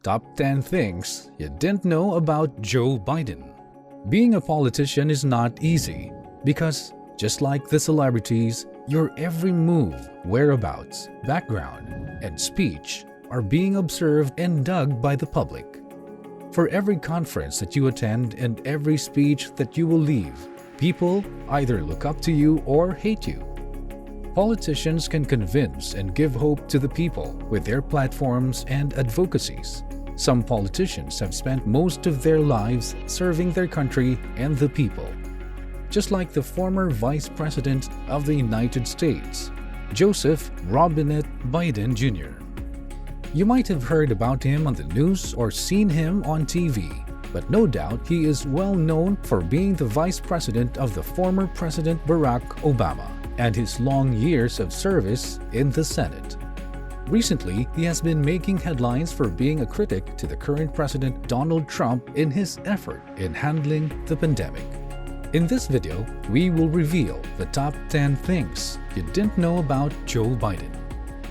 Top 10 Things You Didn't Know About Joe Biden. Being a politician is not easy because, just like the celebrities, your every move, whereabouts, background, and speech are being observed and dug by the public. For every conference that you attend and every speech that you will leave, people either look up to you or hate you. Politicians can convince and give hope to the people with their platforms and advocacies. Some politicians have spent most of their lives serving their country and the people. Just like the former Vice President of the United States, Joseph Robinette Biden Jr. You might have heard about him on the news or seen him on TV, but no doubt he is well known for being the Vice President of the former President Barack Obama and his long years of service in the Senate. Recently, he has been making headlines for being a critic to the current President Donald Trump in his effort in handling the pandemic. In this video, we will reveal the top 10 things you didn't know about Joe Biden.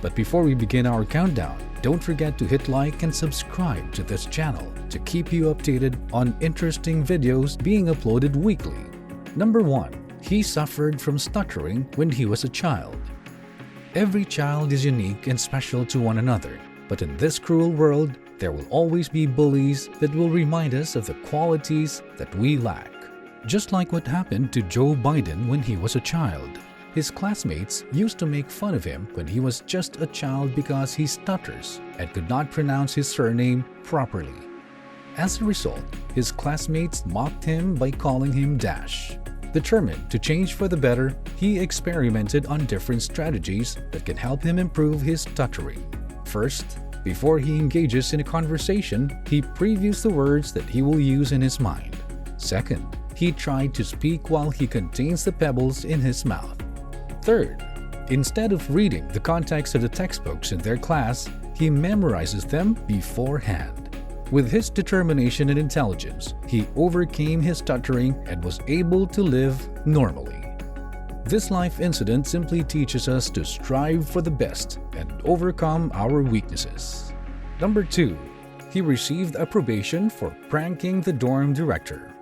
But before we begin our countdown, don't forget to hit like and subscribe to this channel to keep you updated on interesting videos being uploaded weekly. Number 1. He suffered from stuttering when he was a child. Every child is unique and special to one another, but in this cruel world, there will always be bullies that will remind us of the qualities that we lack. Just like what happened to Joe Biden when he was a child. His classmates used to make fun of him when he was just a child because he stutters and could not pronounce his surname properly. As a result, his classmates mocked him by calling him Dash. Determined to change for the better, he experimented on different strategies that can help him improve his stuttering. First, before he engages in a conversation, he previews the words that he will use in his mind. Second, he tried to speak while he contains the pebbles in his mouth. Third, instead of reading the context of the textbooks in their class, he memorizes them beforehand. With his determination and intelligence, he overcame his stuttering and was able to live normally. This life incident simply teaches us to strive for the best and overcome our weaknesses. Number 2. He received a probation for pranking the dorm director.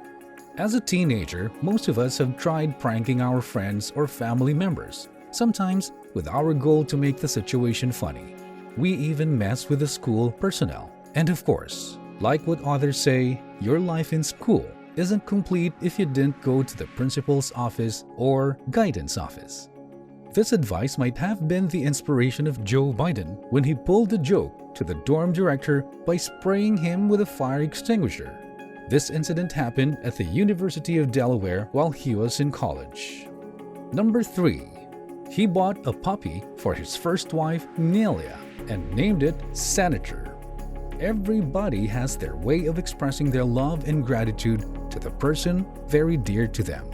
As a teenager, most of us have tried pranking our friends or family members, sometimes with our goal to make the situation funny. We even mess with the school personnel. And of course, like what others say, your life in school isn't complete if you didn't go to the principal's office or guidance office. This advice might have been the inspiration of Joe Biden when he pulled a joke to the dorm director by spraying him with a fire extinguisher. This incident happened at the University of Delaware while he was in college. Number 3. He bought a puppy for his first wife, Nelia, and named it Senator. Everybody has their way of expressing their love and gratitude to the person very dear to them.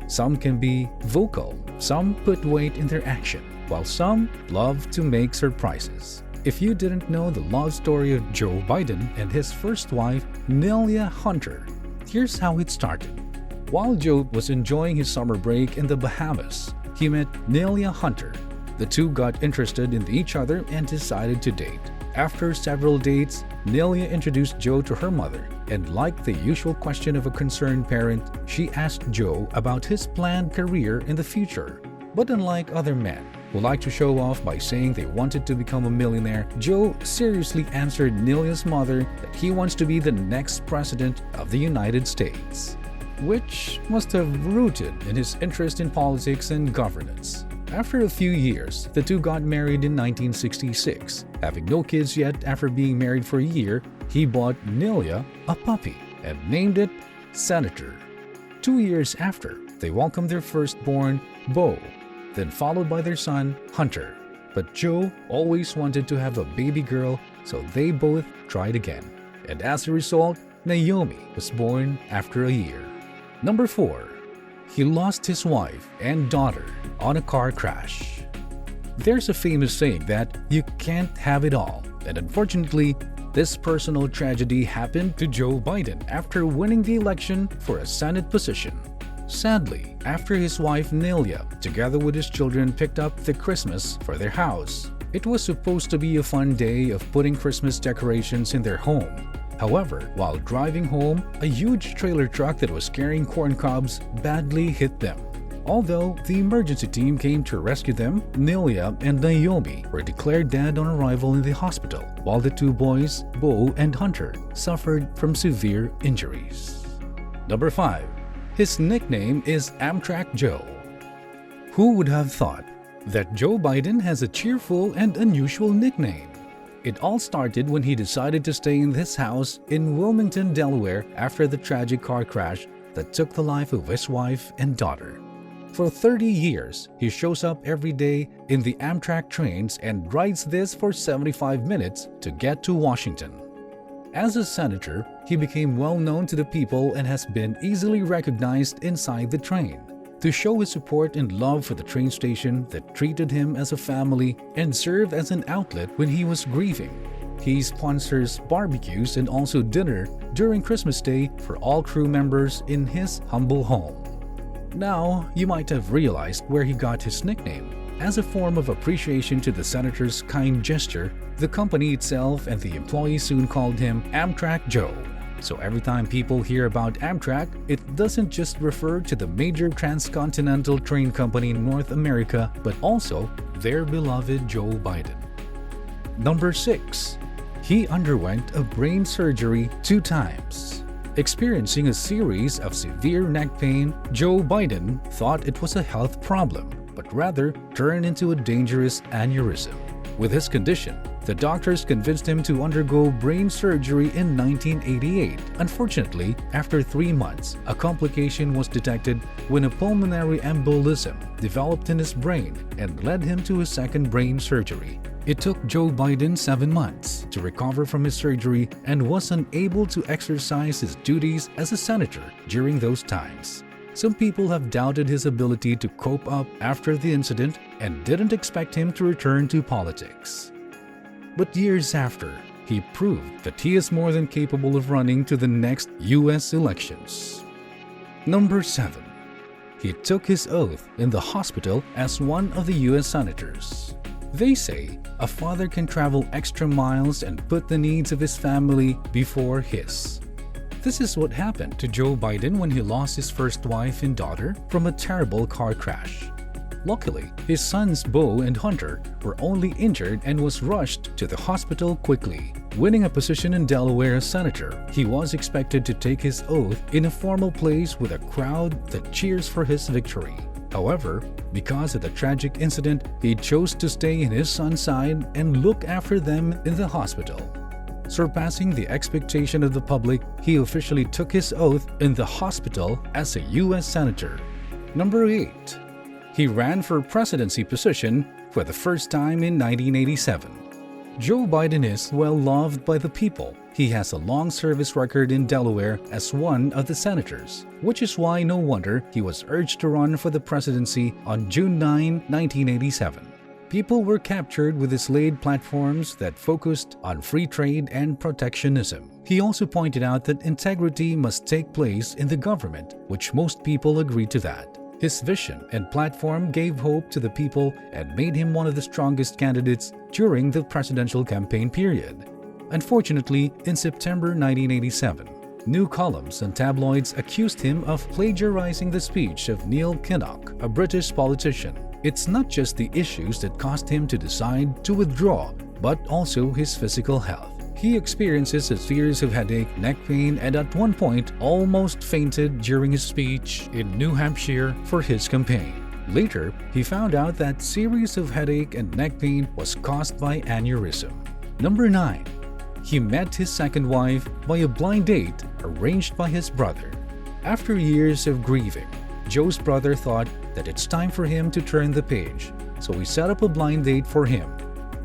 Some can be vocal, some put weight in their action, while some love to make surprises. If you didn't know the love story of Joe Biden and his first wife, Nelia Hunter, here's how it started. While Joe was enjoying his summer break in the Bahamas, he met Nelia Hunter. The two got interested in each other and decided to date. After several dates, Nelia introduced Joe to her mother, and like the usual question of a concerned parent, she asked Joe about his planned career in the future. But unlike other men who like to show off by saying they wanted to become a millionaire, Joe seriously answered Nelia's mother that he wants to be the next president of the United States, which must have rooted in his interest in politics and governance. After a few years, the two got married in 1966. Having no kids yet after being married for a year, he bought Nelia a puppy and named it Senator. 2 years after, they welcomed their firstborn, Beau, then followed by their son, Hunter. But Joe always wanted to have a baby girl, so they both tried again. And as a result, Naomi was born after a year. Number 4. He lost his wife and daughter on a car crash. There's a famous saying that you can't have it all, and unfortunately, this personal tragedy happened to Joe Biden after winning the election for a Senate position. Sadly, after his wife Nelia, together with his children, picked up the Christmas for their house, It was supposed to be a fun day of putting Christmas decorations in their home. However, while driving home, a huge trailer truck that was carrying corn cobs badly hit them. Although the emergency team came to rescue them, Nelia and Naomi were declared dead on arrival in the hospital, while the two boys, Bo and Hunter, suffered from severe injuries. Number 5. His nickname is Amtrak Joe. Who would have thought that Joe Biden has a cheerful and unusual nickname? It all started when he decided to stay in this house in Wilmington, Delaware after the tragic car crash that took the life of his wife and daughter. For 30 years, he shows up every day in the Amtrak trains and rides this for 75 minutes to get to Washington. As a senator, he became well known to the people and has been easily recognized inside the train. To show his support and love for the train station that treated him as a family and served as an outlet when he was grieving, he sponsors barbecues and also dinner during Christmas Day for all crew members in his humble home. Now, you might have realized where he got his nickname. As a form of appreciation to the senator's kind gesture, the company itself and the employees soon called him Amtrak Joe. So every time people hear about Amtrak, it doesn't just refer to the major transcontinental train company in North America, but also their beloved Joe Biden. Number 6. He underwent a brain surgery 2 times. Experiencing a series of severe neck pain, Joe Biden thought it was a health problem, but rather turned into a dangerous aneurysm. With his condition, the doctors convinced him to undergo brain surgery in 1988. Unfortunately, after 3 months, a complication was detected when a pulmonary embolism developed in his brain and led him to a second brain surgery. It took Joe Biden 7 months to recover from his surgery and was unable to exercise his duties as a senator during those times. Some people have doubted his ability to cope up after the incident and didn't expect him to return to politics. But years after, he proved that he is more than capable of running to the next U.S. elections. Number 7. He took his oath in the hospital as one of the U.S. senators. They say a father can travel extra miles and put the needs of his family before his. This is what happened to Joe Biden when he lost his first wife and daughter from a terrible car crash. Luckily, his sons Bo and Hunter were only injured and was rushed to the hospital quickly. Winning a position in Delaware as senator, he was expected to take his oath in a formal place with a crowd that cheers for his victory. However, because of the tragic incident, he chose to stay in his son's side and look after them in the hospital. Surpassing the expectation of the public, he officially took his oath in the hospital as a U.S. Senator. Number 8. He ran for presidency position for the first time in 1987. Joe Biden is well loved by the people. He has a long service record in Delaware as one of the senators, which is why no wonder he was urged to run for the presidency on June 9, 1987. People were captured with his laid platforms that focused on free trade and protectionism. He also pointed out that integrity must take place in the government, which most people agreed to that. His vision and platform gave hope to the people and made him one of the strongest candidates during the presidential campaign period. Unfortunately, in September 1987, new columns and tabloids accused him of plagiarizing the speech of Neil Kinnock, a British politician. It's not just the issues that caused him to decide to withdraw, but also his physical health. He experiences a series of headache, neck pain, and at one point almost fainted during his speech in New Hampshire for his campaign. Later, he found out that series of headache and neck pain was caused by aneurysm. Number 9. He met his second wife by a blind date arranged by his brother. After years of grieving, Joe's brother thought that it's time for him to turn the page, so he set up a blind date for him.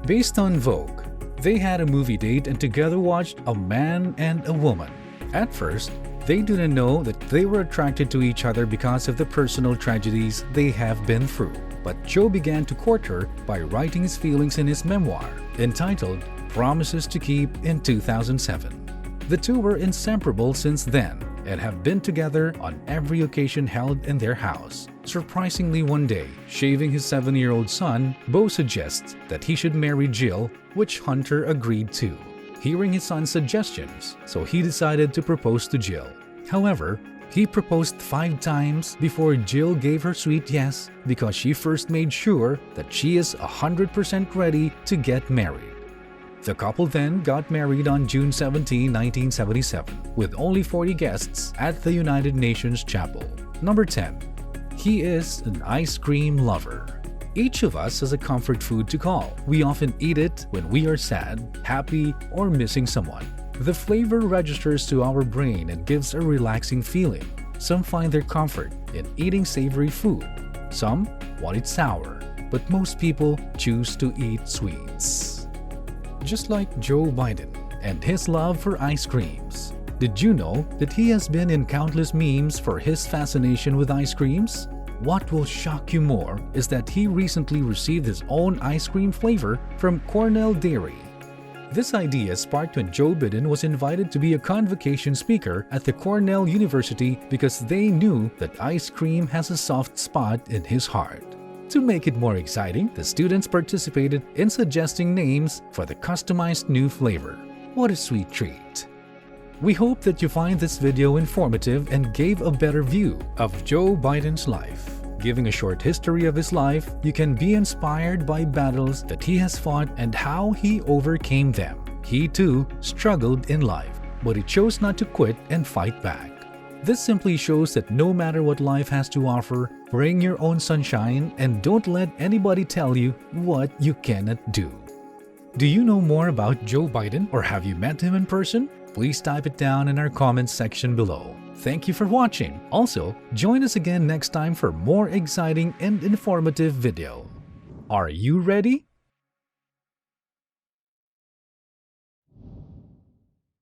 Based on Vogue, they had a movie date and together watched A Man and a Woman. At first, they didn't know that they were attracted to each other because of the personal tragedies they have been through. But Joe began to court her by writing his feelings in his memoir, entitled Promises to Keep, in 2007. The two were inseparable since then and have been together on every occasion held in their house. Surprisingly, one day, shaving his 7-year-old son, Bo suggests that he should marry Jill, which Hunter agreed to, hearing his son's suggestions, so he decided to propose to Jill. However, he proposed 5 times before Jill gave her sweet yes because she first made sure that she is 100% ready to get married. The couple then got married on June 17, 1977, with only 40 guests at the United Nations Chapel. Number 10. He is an ice cream lover. Each of us has a comfort food to call. We often eat it when we are sad, happy, or missing someone. The flavor registers to our brain and gives a relaxing feeling. Some find their comfort in eating savory food. Some want it sour, but most people choose to eat sweets. Just like Joe Biden and his love for ice creams. Did you know that he has been in countless memes for his fascination with ice creams? What will shock you more is that he recently received his own ice cream flavor from Cornell Dairy. This idea sparked when Joe Biden was invited to be a convocation speaker at the Cornell University because they knew that ice cream has a soft spot in his heart. To make it more exciting, the students participated in suggesting names for the customized new flavor. What a sweet treat! We hope that you find this video informative and gave a better view of Joe Biden's life. Giving a short history of his life, you can be inspired by battles that he has fought and how he overcame them. He too struggled in life, but he chose not to quit and fight back. This simply shows that no matter what life has to offer, bring your own sunshine and don't let anybody tell you what you cannot do. Do you know more about Joe Biden or have you met him in person? Please type it down in our comments section below. Thank you for watching. Also, join us again next time for more exciting and informative video. Are you ready?